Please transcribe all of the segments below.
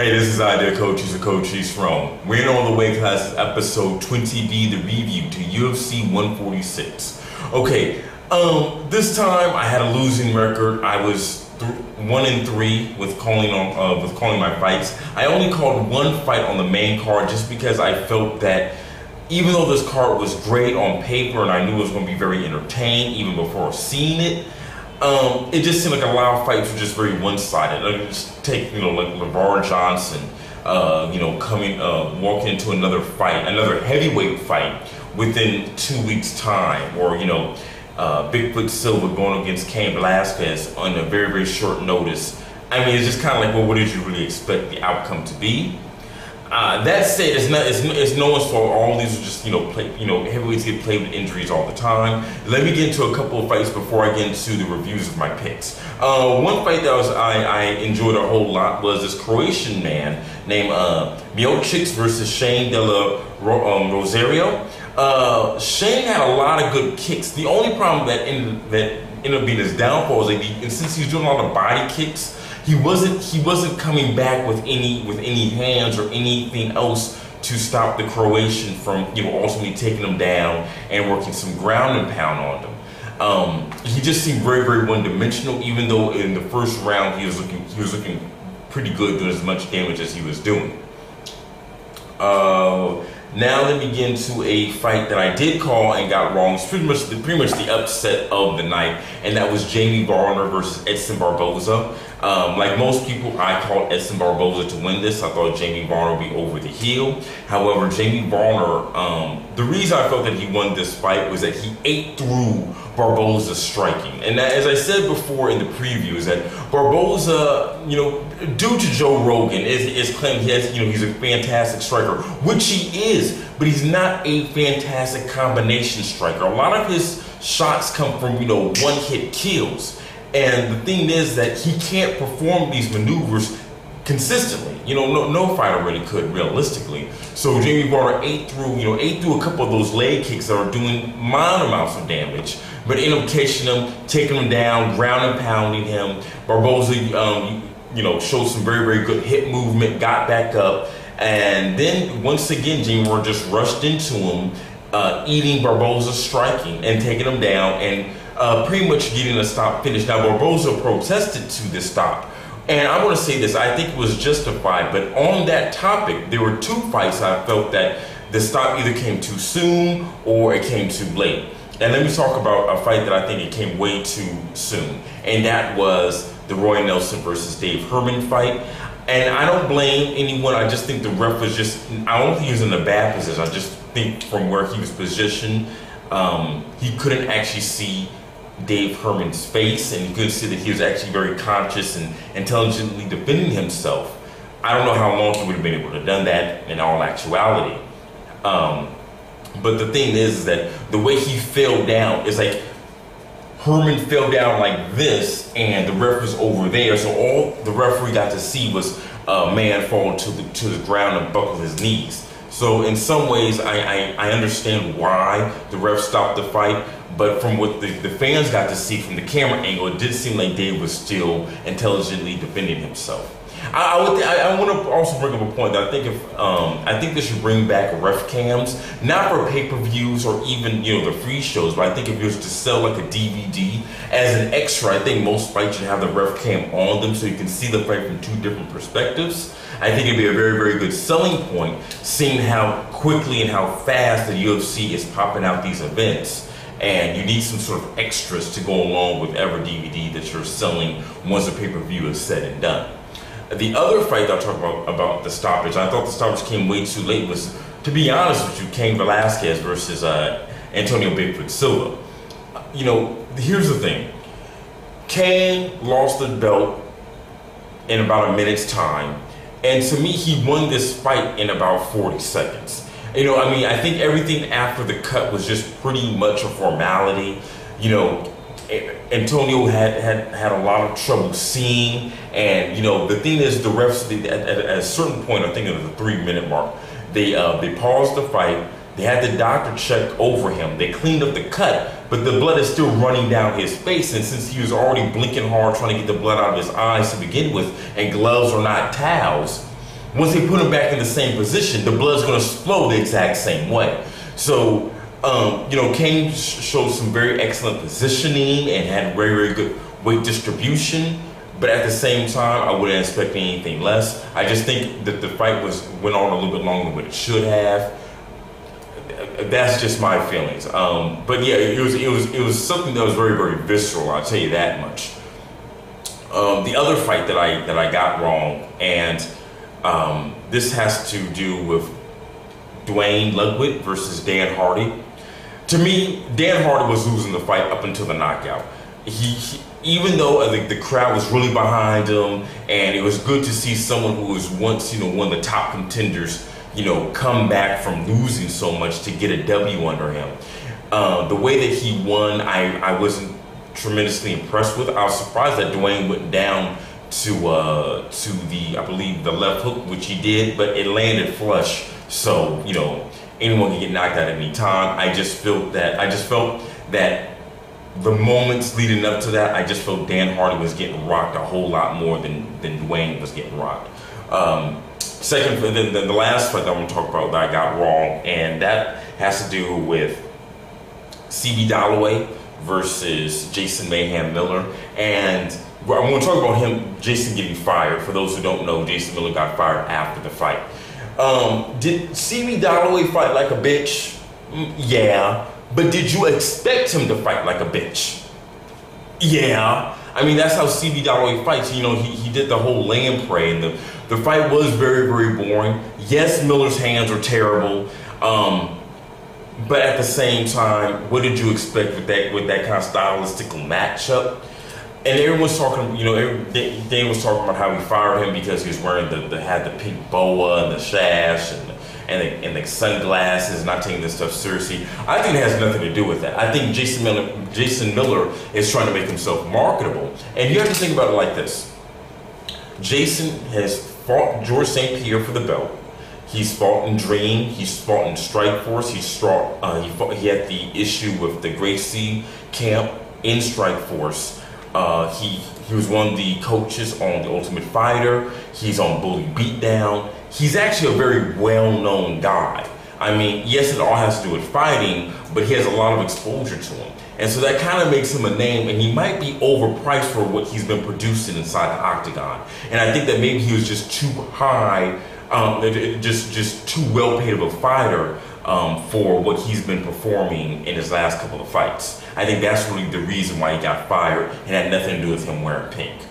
Hey, this is Idea Coach. He's a coach. He's from. We're in all the way class, episode 20B, the review to UFC 146. Okay, this time I had a losing record. I was 1-3 with calling my fights. I only called one fight on the main card just because I felt that even though this card was great on paper and I knew it was going to be very entertaining even before seeing it, it just seemed like a lot of fights were just very one-sided. Like just take, like LeVar Johnson, walking into another fight, another heavyweight fight within 2 weeks' time, or Bigfoot Silva going against Cain Velasquez on a very, very short notice. I mean, it's just kind of like, well, what did you really expect the outcome to be? That said, it's no one's fault. All these are just heavyweights get played with injuries all the time. Let me get into a couple of fights before I get into the reviews of my picks. One fight that I enjoyed a whole lot was this Croatian man named Miocic versus Shane De La Rosario. Shane had a lot of good kicks. The only problem that ended up being his downfall is since he was doing a lot of body kicks, he wasn't coming back with any hands or anything else to stop the Croatian from ultimately taking him down and working some ground and pound on them. He just seemed very, very one-dimensional, even though in the first round he was looking pretty good, doing as much damage as he was doing. Now let me get into a fight that I did call and got wrong. It's pretty much the upset of the night, and that was Jamie Varner versus Edson Barboza. Like most people, I called Edson Barboza to win this. I thought Jamie Varner would be over the heel. However, Jamie Varner, the reason I felt that he won this fight was that he ate through Barboza's striking. And as I said before in the preview, is that Barboza, due to Joe Rogan, is claiming he's a fantastic striker, which he is, but he's not a fantastic combination striker. A lot of his shots come from, one-hit kills. And the thing is that he can't perform these maneuvers consistently. No fighter really could realistically. So Jamie Varner ate through a couple of those leg kicks that are doing minor amounts of damage, but ended up catching him, taking him down, ground and pounding him. Barboza, showed some very, very good hip movement, got back up, and then once again, Jamie Varner just rushed into him, eating Barboza's striking and taking him down and pretty much getting a stop finish. Now, Barboza protested to this stop. And I want to say this, I think it was justified, but on that topic, there were two fights I felt that the stop either came too soon or it came too late. And let me talk about a fight that I think it came way too soon. And that was the Roy Nelson versus Dave Herman fight. And I don't blame anyone. I just think the ref was I don't think he was in a bad position. I just think from where he was positioned, he couldn't actually see Dave Herman's face, and you could see that he was actually very conscious and intelligently defending himself. I don't know how long he would have been able to have done that in all actuality. But the thing is that the way he fell down is like Herman fell down like this, and the ref was over there. So all the referee got to see was a man fall to the ground and buckle his knees. So in some ways, I understand why the ref stopped the fight. But from what the fans got to see from the camera angle, it did seem like Dave was still intelligently defending himself. I want to also bring up a point that I think they should bring back ref cams, not for pay-per-views or even the free shows, but I think if it was to sell like a DVD as an extra, I think most fights should have the ref cam on them so you can see the fight from two different perspectives. I think it'd be a very, very good selling point, seeing how quickly and how fast the UFC is popping out these events. And you need some sort of extras to go along with every DVD that you're selling once the pay-per-view is said and done. The other fight that I'll talk about the stoppage, I thought the stoppage came way too late, was, to be honest with you, Cain Velasquez versus Antonio Bigfoot Silva. Here's the thing. Cain lost the belt in about a minute's time. And to me, he won this fight in about 40 seconds. I think everything after the cut was just pretty much a formality. Antonio had a lot of trouble seeing, and the thing is, the refs at a certain point, I think it was the 3-minute mark, they paused the fight. They had the doctor check over him. They cleaned up the cut, but the blood is still running down his face. And since he was already blinking hard, trying to get the blood out of his eyes to begin with, and gloves are not towels, once they put him back in the same position, the blood's going to flow the exact same way. So, Kane showed some very excellent positioning and had very, very good weight distribution. But at the same time, I wouldn't expect anything less. I just think that the fight went on a little bit longer than what it should have. That's just my feelings. But yeah, it was something that was very, very visceral. I'll tell you that much. The other fight that I got wrong, and this has to do with Duane Ludwig versus Dan Hardy. To me, Dan Hardy was losing the fight up until the knockout. He even though the crowd was really behind him, and it was good to see someone who was once, one of the top contenders, come back from losing so much to get a W under him. The way that he won, I wasn't tremendously impressed with. I was surprised that Duane went down to I believe the left hook, which he did, but it landed flush. So, anyone can get knocked out at any time. I just felt that the moments leading up to that, I just felt Dan Hardy was getting rocked a whole lot more than Duane was getting rocked. Second, the last fight that I'm going to talk about that I got wrong, and that has to do with CB Dalloway versus Jason Mayhem Miller. And I'm going to talk about Jason getting fired. For those who don't know, Jason Miller got fired after the fight. Did CB Dalloway fight like a bitch? Yeah. But did you expect him to fight like a bitch? Yeah. I mean, that's how CB Dalloway fights. He did the whole lamprey, and the fight was very, very boring. Yes, Miller's hands are terrible. But at the same time, what did you expect with that kind of stylistical matchup? And everyone's talking, they was talking about how he fired him because he was wearing had the pink boa and the sash and the sunglasses, not taking this stuff seriously. I think it has nothing to do with that. I think Jason Miller is trying to make himself marketable. And you have to think about it like this. Jason has fought George St. Pierre for the belt. He's fought in Dream. He's fought in Strikeforce. He had the issue with the Gracie camp in Strikeforce. He was one of the coaches on The Ultimate Fighter. He's on Bully Beatdown. He's actually a very well-known guy. I mean, yes, it all has to do with fighting, but he has a lot of exposure to him. And so that kind of makes him a name, and he might be overpriced for what he's been producing inside the octagon. And I think that maybe he was just too high, just too well-paid of a fighter for what he's been performing in his last couple of fights. I think that's really the reason why he got fired, and had nothing to do with him wearing pink.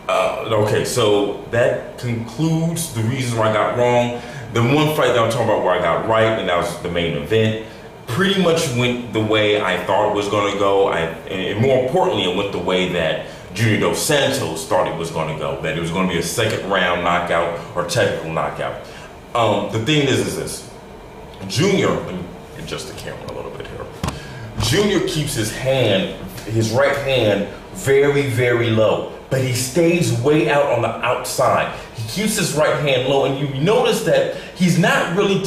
Okay, so that concludes the reasons why I got wrong. The one fight that I'm talking about where I got right, and that was the main event, pretty much went the way I thought it was going to go. And more importantly, it went the way that Junior Dos Santos thought it was going to go, that it was going to be a second round knockout or technical knockout. The thing is this. Junior, let me adjust the camera a little bit here. Junior keeps his right hand, very, very low, but he stays way out on the outside. He keeps his right hand low, and you notice that he's not really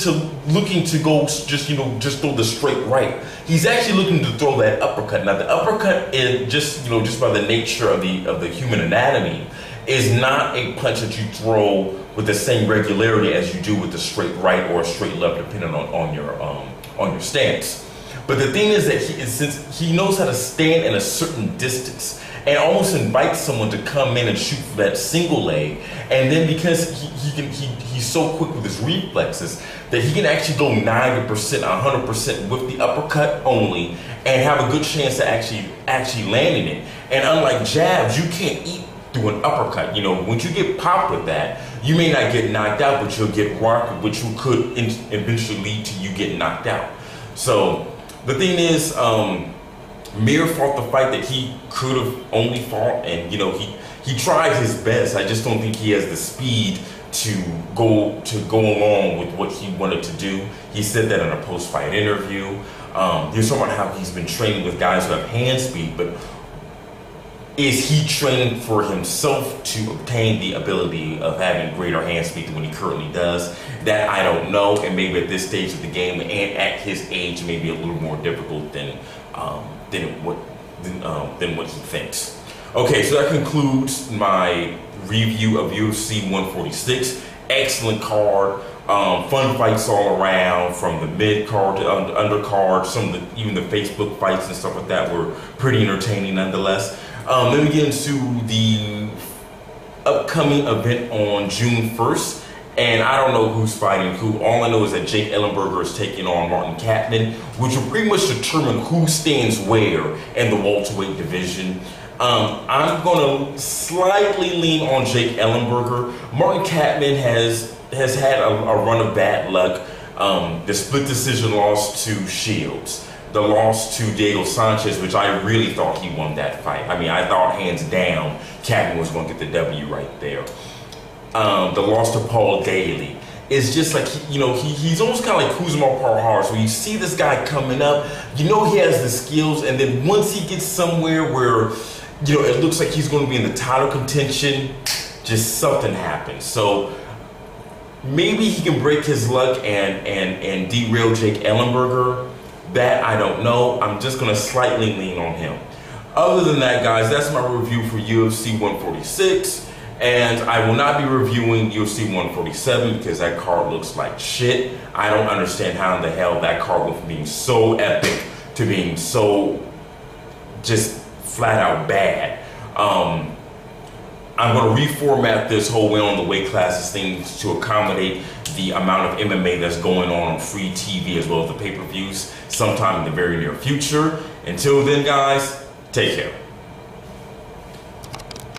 looking to go just throw the straight right. He's actually looking to throw that uppercut. Now the uppercut is just by the nature of the human anatomy, is not a punch that you throw with the same regularity as you do with the straight right or a straight left, depending on your stance. But the thing is that since he knows how to stand in a certain distance and almost invites someone to come in and shoot for that single leg, and then because he's so quick with his reflexes that he can actually go 90%, 100% with the uppercut only and have a good chance to actually landing it. And unlike jabs, you can't eat through an uppercut. Once you get popped with that, you may not get knocked out, but you'll get rocked, which could eventually lead to you getting knocked out. So the thing is, Mir fought the fight that he could have only fought, and he tried his best. I just don't think he has the speed to go along with what he wanted to do. He said that in a post-fight interview. He was talking about how he's been training with guys who have hand speed, but is he training for himself to obtain the ability of having greater hand speed than what he currently does? That I don't know, and maybe at this stage of the game and at his age, maybe a little more difficult than what he thinks. Okay, so that concludes my review of UFC 146. excellent card. Fun fights all around, from the mid card to undercard. Some of the, even the Facebook fights and stuff like that were pretty entertaining nonetheless. Let me get into the upcoming event on June 1st. And I don't know who's fighting who. All I know is that Jake Ellenberger is taking on Martin Kampmann, which will pretty much determine who stands where in the welterweight division. I'm going to slightly lean on Jake Ellenberger. Martin Kampmann has had a run of bad luck. The split decision loss to Shields, the loss to Diego Sanchez, which I really thought he won that fight. I mean, I thought hands down Kampmann was going to get the W right there. The loss to Paul Daly is just like, he's almost kind of like Kuzma Parhar. So you see this guy coming up, he has the skills, and then once he gets somewhere where, it looks like he's going to be in the title contention, just something happens. So maybe he can break his luck and derail Jake Ellenberger. That I don't know. I'm just going to slightly lean on him. Other than that, guys, that's my review for UFC 146. And I will not be reviewing UFC 147 because that card looks like shit. I don't understand how in the hell that card went from being so epic to being so just flat out bad. I'm going to reformat this whole way on the weight classes thing to accommodate the amount of MMA that's going on free TV as well as the pay-per-views sometime in the very near future. Until then, guys, take care.